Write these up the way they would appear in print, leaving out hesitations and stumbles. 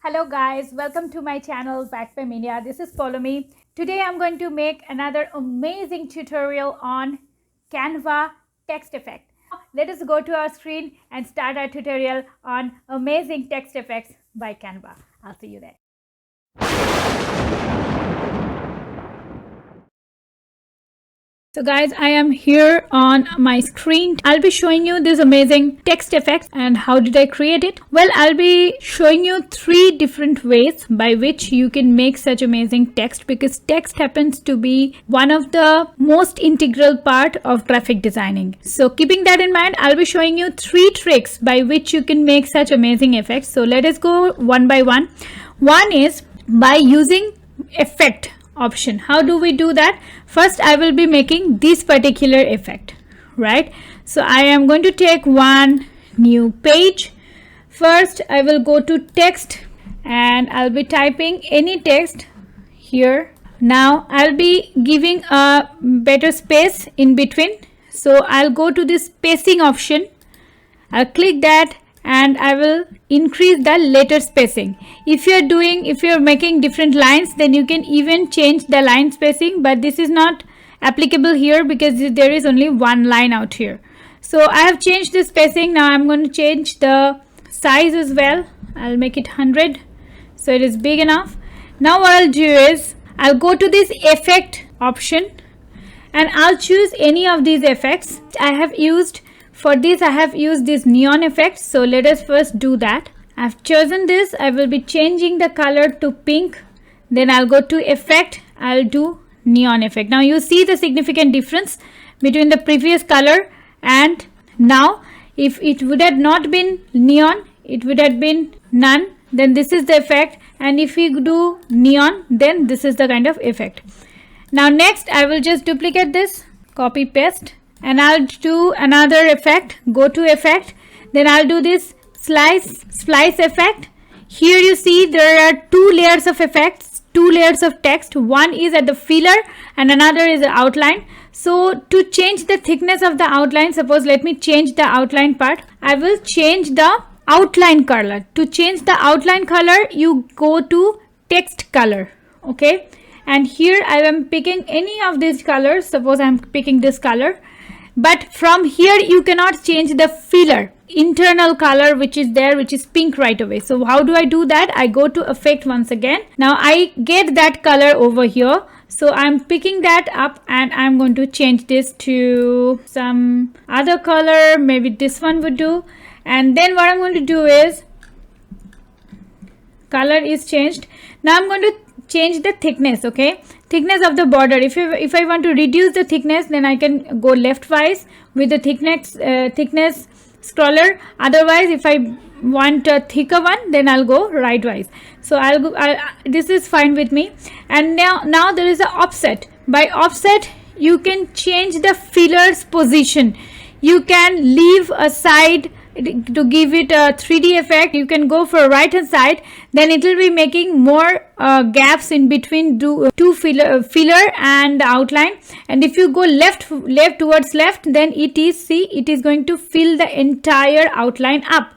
Hello guys, welcome to my channel Backpam India. This is Follow Me. Today I'm going to make another amazing tutorial on Canva text effect. Let us go to our screen and start our tutorial on amazing text effects by Canva. I'll see you there. So guys, I am here on my screen. I'll be showing you this amazing text effects and how did I create it. Well, I'll be showing you 3 different ways by which you can make such amazing text, because text happens to be one of the most integral part of graphic designing. So keeping that in mind, I'll be showing you 3 tricks by which you can make such amazing effects. So let us go one by one. One is by using effect option. How do we do that? First, I will be making this particular effect, right? So I am going to take one new page. First, I will go to text and I'll be typing any text here. Now I'll be giving a better space in between. So I'll go to this spacing option. I'll click that and I will increase the letter spacing. If you're making different lines, then you can even change the line spacing, but this is not applicable here because there is only one line out here. So I have changed the spacing. Now I'm going to change the size as well. I'll make it 100 so it is big enough. Now what I'll do is I'll go to this effect option and I'll choose any of these effects. For this I have used this neon effect, so let us first do that. I've chosen this. I will be changing the color to pink. Then I'll go to effect. I'll do neon effect. Now you see the significant difference between the previous color and now. If it would have not been neon, it would have been none. Then this is the effect, and if we do neon, then this is the kind of effect. Now next I will just duplicate this, copy paste, and I'll do another effect. Go to effect, then I'll do this splice effect. Here you see there are 2 layers of effects, 2 layers of text. One is at the filler and another is the outline. So to change the thickness of the outline, suppose let me change the outline part. I will change the outline color. To change the outline color, you go to text color, okay? And here I am picking any of these colors. Suppose I am picking this color. But from here you cannot change the filler internal color which is there, which is pink right away. So how do I do that? I go to effect once again. Now I get that color over here. So I'm picking that up and I'm going to change this to some other color. Maybe this one would do. And then what I'm going to do is color is changed. Now I'm going to change the thickness, okay? Thickness of the border. If I want to reduce the thickness, then I can go leftwise with the thickness scroller. Otherwise, if I want a thicker one, then I'll go rightwise. So this is fine with me. And now there is an offset. By offset, you can change the filler's position. You can leave aside to give it a 3D effect. You can go for right hand side, then it will be making more gaps in between two filler and outline. And if you go left towards left, then it is going to fill the entire outline up.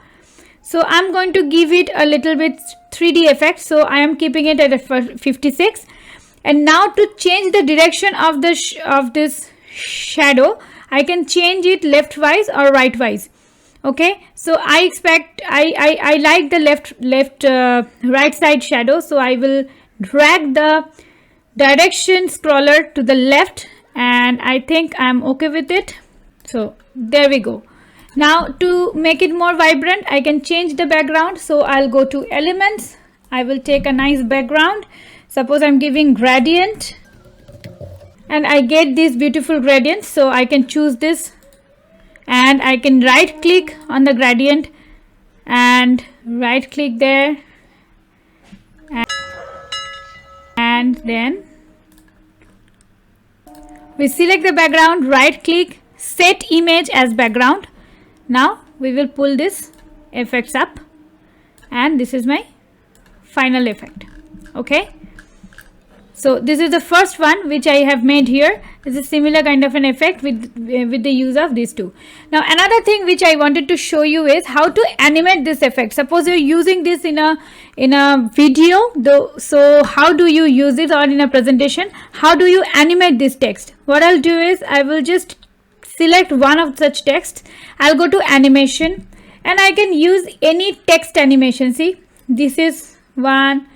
So I'm going to give it a little bit 3D effect, so I am keeping it at 56. And now to change the direction of this shadow, I can change it leftwise or rightwise. Okay, so I like the right side shadow, so I will drag the direction scroller to the left, and I think I'm okay with it. So there we go. Now to make it more vibrant, I can change the background. So I'll go to elements. I will take a nice background. Suppose I'm giving gradient and I get these beautiful gradients, so I can choose this. And I can right click on the gradient and right click there, and then we select the background, right click, set image as background. Now we will pull this effects up, and this is my final effect. Okay, so this is the first one which I have made here. It's a similar kind of an effect with the use of these two. Now another thing which I wanted to show you is how to animate this effect. Suppose you're using this in a video, so how do you use it, or in a presentation, how do you animate this text? What I'll do is I will just select one of such texts. I'll go to animation and I can use any text animation. See, this is one,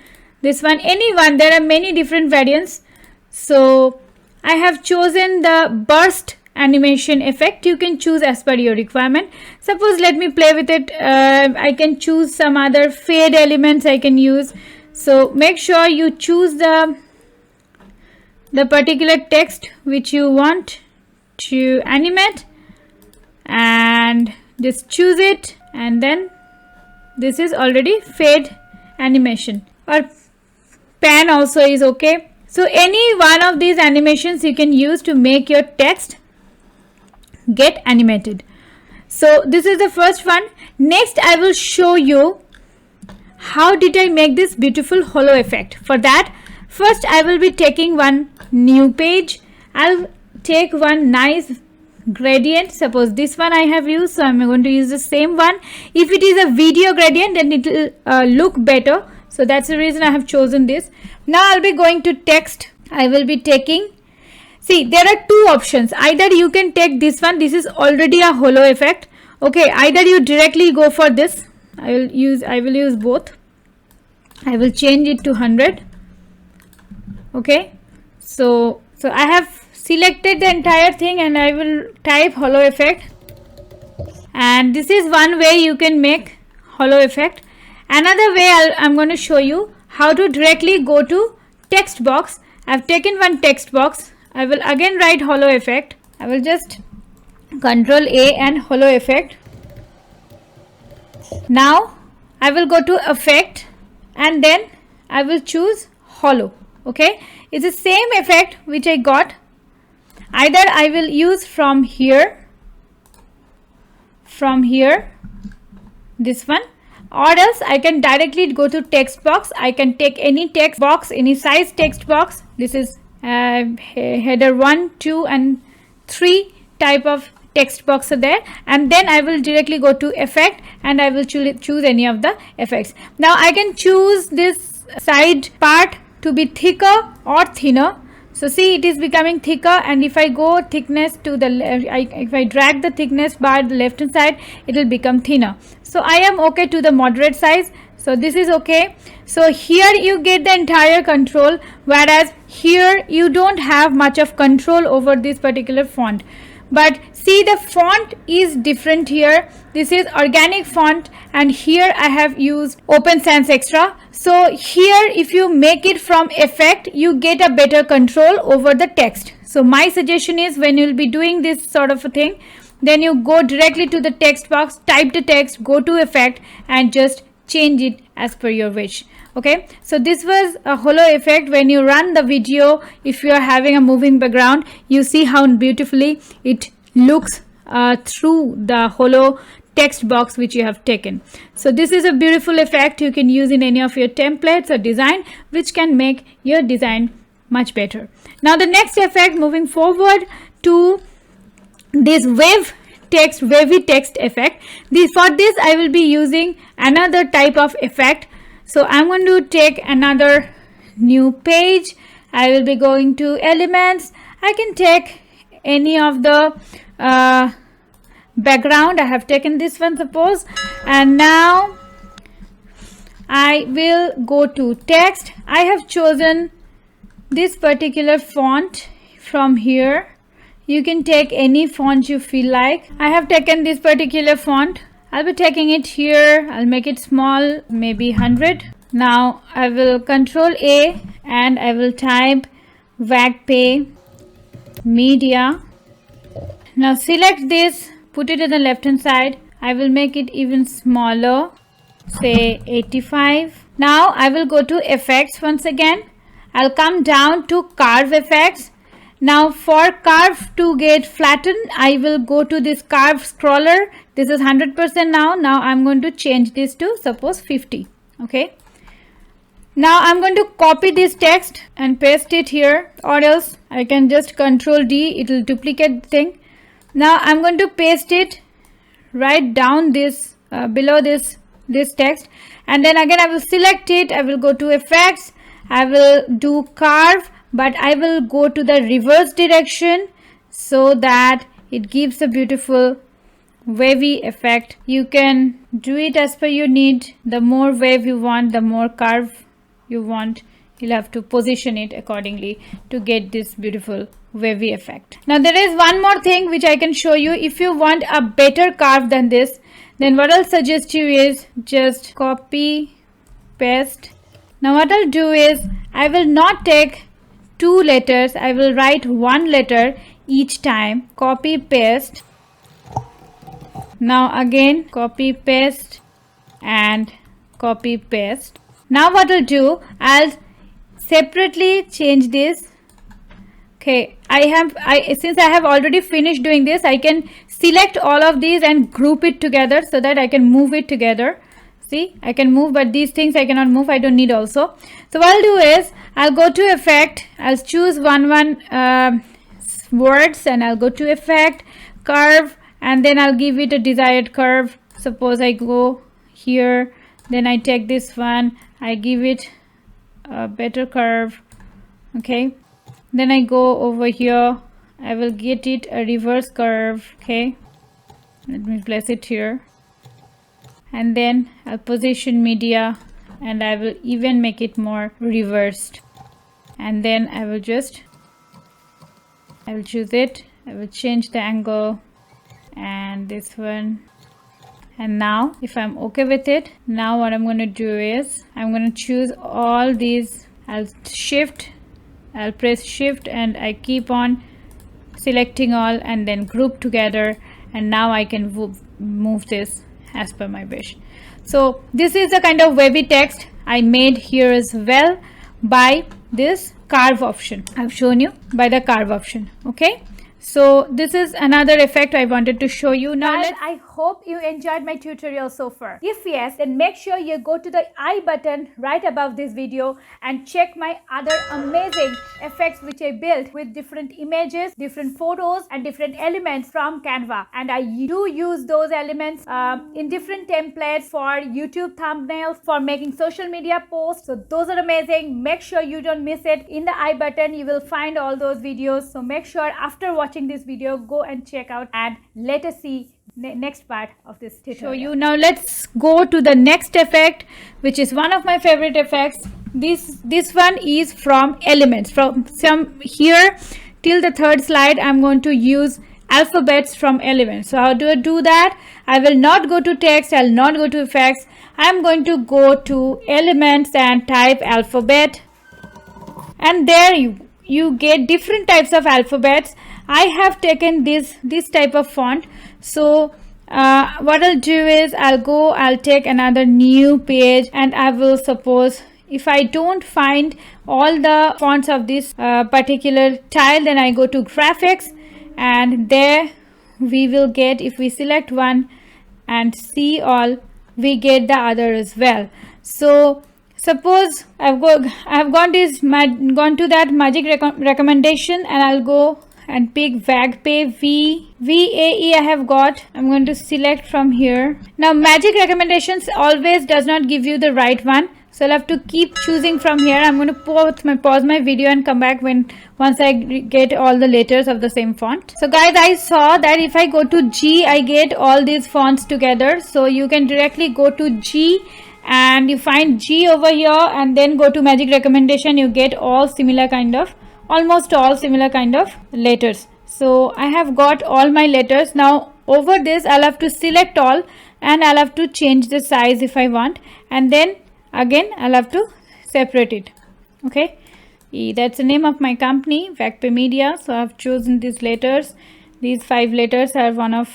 this one, any one. There are many different variants. So I have chosen the burst animation effect. You can choose as per your requirement. Suppose let me play with it. I can choose some other fade elements I can use. So make sure you choose the particular text which you want to animate and just choose it, and then this is already fade animation, or pan also is okay. So any one of these animations you can use to make your text get animated. So this is the first one. Next I will show you how did I make this beautiful holo effect. For that, first I will be taking one new page. I'll take one nice gradient. Suppose this one I have used, so I'm going to use the same one. If it is a video gradient, then it will look better. So that's the reason I have chosen this. Now I'll be going to text. I will be taking, see, there are two options. Either you can take this one. This is already a holo effect. Okay, either you directly go for this. I will use both. I will change it to 100. Okay, so I have selected the entire thing and I will type holo effect, and this is one way you can make holo effect. Another way I'm going to show you how to directly go to text box. I've taken one text box. I will again write holo effect. I will just Control A and holo effect. Now I will go to effect and then I will choose holo. Okay, it's the same effect which I got. Either I will use from here, this one, or else I can directly go to text box. I can take any text box, any size text box. This is header 1, 2 and 3 type of text box are there, and then I will directly go to effect and I will choose any of the effects. Now I can choose this side part to be thicker or thinner. So see, it is becoming thicker, and if I go thickness to the left, if I drag the thickness bar the left hand side, it will become thinner. So I am okay to the moderate size. So this is okay. So here you get the entire control, whereas here you don't have much of control over this particular font. But see, the font is different here. This is organic font, and here I have used Open Sans Extra. So here if you make it from effect, you get a better control over the text. So my suggestion is, when you'll be doing this sort of a thing, then you go directly to the text box, type the text, go to effect and just change it as per your wish. Okay, so this was a holo effect. When you run the video, if you are having a moving background, you see how beautifully it looks through the holo text box which you have taken. So this is a beautiful effect you can use in any of your templates or design, which can make your design much better. Now the next effect, moving forward to this wavy text effect. For this I will be using another type of effect. So I'm going to take another new page. I will be going to elements. I can take any of the background. I have taken this one, suppose, and now I will go to text. I have chosen this particular font from here. You can take any font you feel like. I have taken this particular font. I'll be taking it here. I'll make it small, maybe 100. Now I will Control A and I will type Wagpay Media. Now select this, put it in the left hand side. I will make it even smaller, say 85. Now I will go to effects once again. I'll come down to curve effects. Now for curve to get flattened, I will go to this curve scroller. This is 100% now. Now I'm going to change this to suppose 50. Okay. Now I'm going to copy this text and paste it here, or else I can just Control D, it will duplicate the thing. Now I'm going to paste it right down this below this text, and then again I will select it. I will go to effects, I will do carve, but I will go to the reverse direction so that it gives a beautiful wavy effect. You can do it as per your need. The more wave you want, the more curve you want, you'll have to position it accordingly to get this beautiful wavy effect. Now there is one more thing which I can show you. If you want a better curve than this, then what I'll suggest you is just copy paste. Now what I'll do is I will not take 2 letters, I will write 1 letter each time. Copy paste. Now again copy paste and copy paste. Now what I'll do, I'll separately change this. Okay, since I have already finished doing this, I can select all of these and group it together so that I can move it together. See, I can move, but these things I cannot move, I don't need also. So what I'll do is I'll go to effect, I'll choose one words, and I'll go to effect, curve, and then I'll give it a desired curve. Suppose I go here, then I take this one, I give it a better curve. Okay, then I go over here, I will get it a reverse curve. Okay, let me place it here, and then I'll position media, and I will even make it more reversed, and then I will choose it, I will change the angle and this one. And now if I'm okay with it, now what I'm going to do is I'm going to choose all these. I'll press shift and I keep on selecting all and then group together, and now I can move this as per my wish. So this is the kind of wavy text I made here as well by this carve option. I've shown you by the carve option. Okay, so this is another effect I wanted to show you. Now I hope you enjoyed my tutorial so far. If yes, then make sure you go to the I button right above this video and check my other amazing effects which I built with different images, different photos and different elements from Canva. And I do use those elements in different templates for YouTube thumbnails, for making social media posts. So those are amazing. Make sure you don't miss it. In the I button you will find all those videos. So make sure after watching this video, go and check out, and let us see next part of this tutorial. Now let's go to the next effect, which is one of my favorite effects. This one is from elements. From here till the third slide, I'm going to use alphabets from elements. So how do I do that? I will not go to text, I'll not go to effects. I'm going to go to elements and type alphabet, and there you get different types of alphabets. I have taken this type of font. So what I'll do is I'll take another new page, and I will suppose if I don't find all the fonts of this particular tile, then I go to graphics, and there we will get, if we select one and see all, we get the other as well. So suppose I've gone to that magic recommendation, and I'll go and pick VAGPay VAE I have got. I'm going to select from here. Now magic recommendations always does not give you the right one, so I'll have to keep choosing from here. I'm going to pause my video and come back once I get all the letters of the same font. So guys, I saw that if I go to G, I get all these fonts together. So you can directly go to G and you find G over here, and then go to magic recommendation. You get almost all similar kind of letters. So I have got all my letters. Now over this I'll have to select all, and I'll have to change the size if I want, and then again I'll have to separate it. Okay, that's the name of my company, VAGPay Media. So I've chosen these letters. These 5 letters are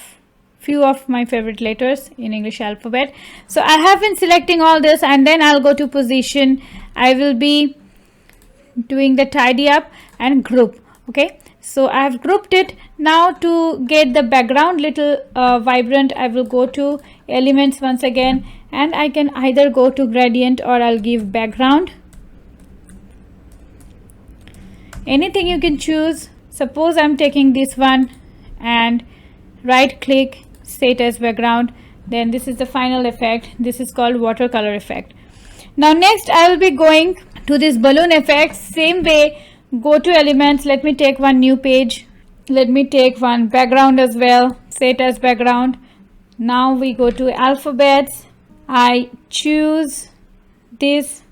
few of my favorite letters in English alphabet. So I have been selecting all this, and then I'll go to position. I will be doing the tidy up and group. Okay, so I have grouped it. Now to get the background little vibrant, I will go to elements once again, and I can either go to gradient or I'll give background. anything you can choose. Suppose I'm taking this one and right click, set as background. Then this is the final effect. This is called watercolor effect. Now next I will be going to this balloon effect. Same way, go to elements. Let me take one new page. Let me take one background as well, set as background. Now we go to alphabets. I choose this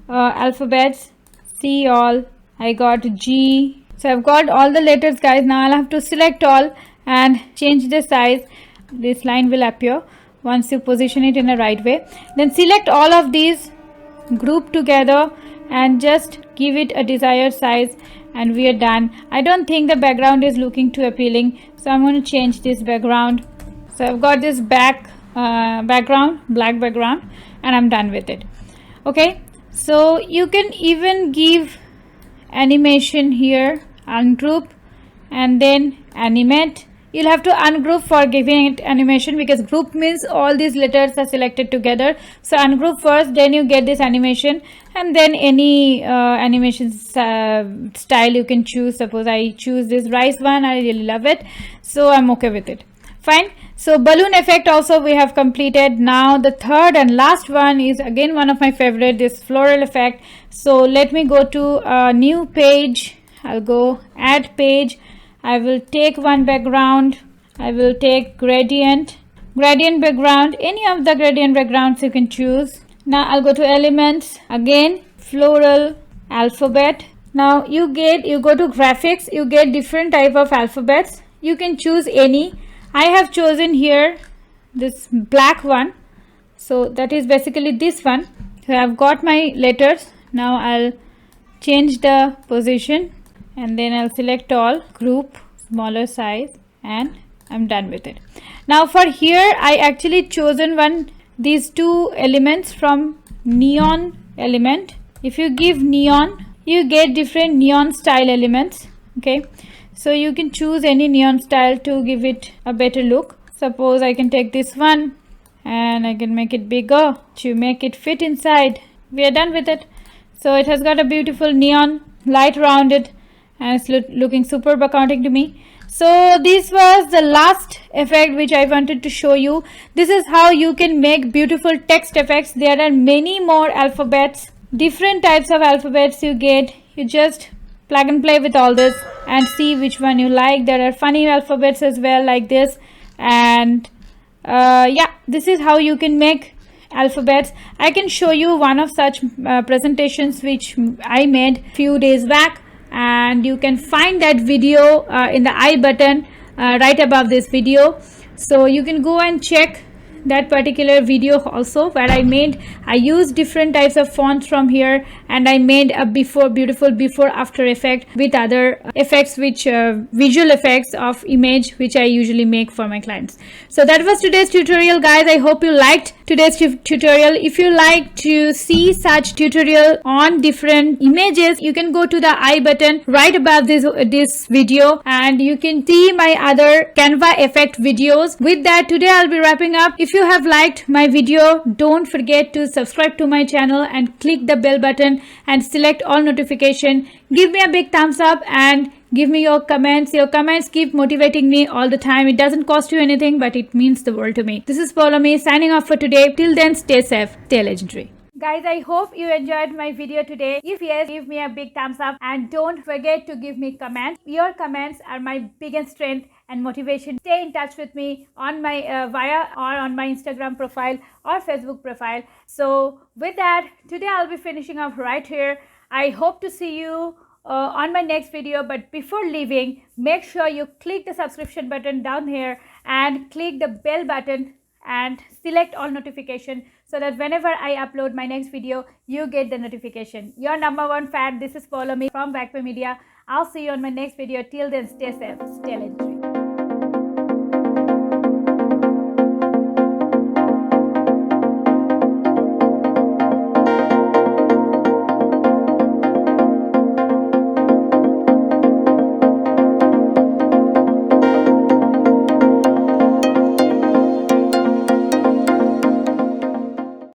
alphabets, C all. I got G. So I've got all the letters, guys. Now I'll have to select all and change the size. This line will appear once you position it in the right way. Then select all of these, group together, and just give it a desired size, and we are done. I don't think the background is looking too appealing, so I'm going to change this background. So I've got this background, black background, and I'm done with it. Okay, so you can even give animation here, ungroup and then animate. You'll have to ungroup for giving it animation, because group means all these letters are selected together. So ungroup first, then you get this animation, and then any animation style you can choose. Suppose I choose this rice one. I really love it, so I'm okay with it. Fine. So balloon effect also we have completed. Now the third and last one is again one of my favorite, this floral effect. So let me go to a new page. I'll go add page. I will take one background. I will take gradient background, any of the gradient backgrounds you can choose. Now I'll go to elements, again floral, alphabet. Now you go to graphics, you get different type of alphabets. You can choose any. I have chosen here this black one, so that is basically this one. So I've got my letters. Now I'll change the position, and then I'll select all, group, smaller size, and I'm done with it. Now for here I actually chosen these two elements from neon element. If you give neon, you get different neon style elements. Okay, so you can choose any neon style to give it a better look. Suppose I can take this one and I can make it bigger to make it fit inside. We are done with it. So it has got a beautiful neon light around it, and it's looking superb accounting to me. So this was the last effect which I wanted to show you. This is how you can make beautiful text effects. There are many more alphabets, different types of alphabets you get. You just plug and play with all this and see which one you like. There are funny alphabets as well, like this. And yeah, this is how you can make alphabets. I can show you one of such presentations which I made few days back, and you can find that video in the I button right above this video. So you can go and check that particular video also, where I used different types of fonts from here, and I made a beautiful before after effect with other effects, which visual effects of image which I usually make for my clients. So that was today's tutorial, guys. I hope you liked today's tutorial. If you like to see such tutorial on different images, you can go to the I button right above this video, and you can see my other Canva effect videos. With that, today I'll be wrapping up. If you have liked my video, don't forget to subscribe to my channel and click the bell button and select all notification. Give me a big thumbs up and give me your comments. Your comments keep motivating me all the time. It doesn't cost you anything, but it means the world to me. This is Paulomi signing off for today. Till then, stay safe, stay legendary. Guys, I hope you enjoyed my video today. If yes, give me a big thumbs up, and don't forget to give me comments. Your comments are my biggest strength and motivation. Stay in touch with me on my via or on my Instagram profile or Facebook profile. So with that, today I'll be finishing up right here. I hope to see you on my next video, but before leaving, make sure you click the subscription button down here and click the bell button and select all notification, so that whenever I upload my next video, you get the notification. Your #1 fan, this is Paulomi from Backpay Media. I'll see you on my next video. Till then, stay safe, stay legendary.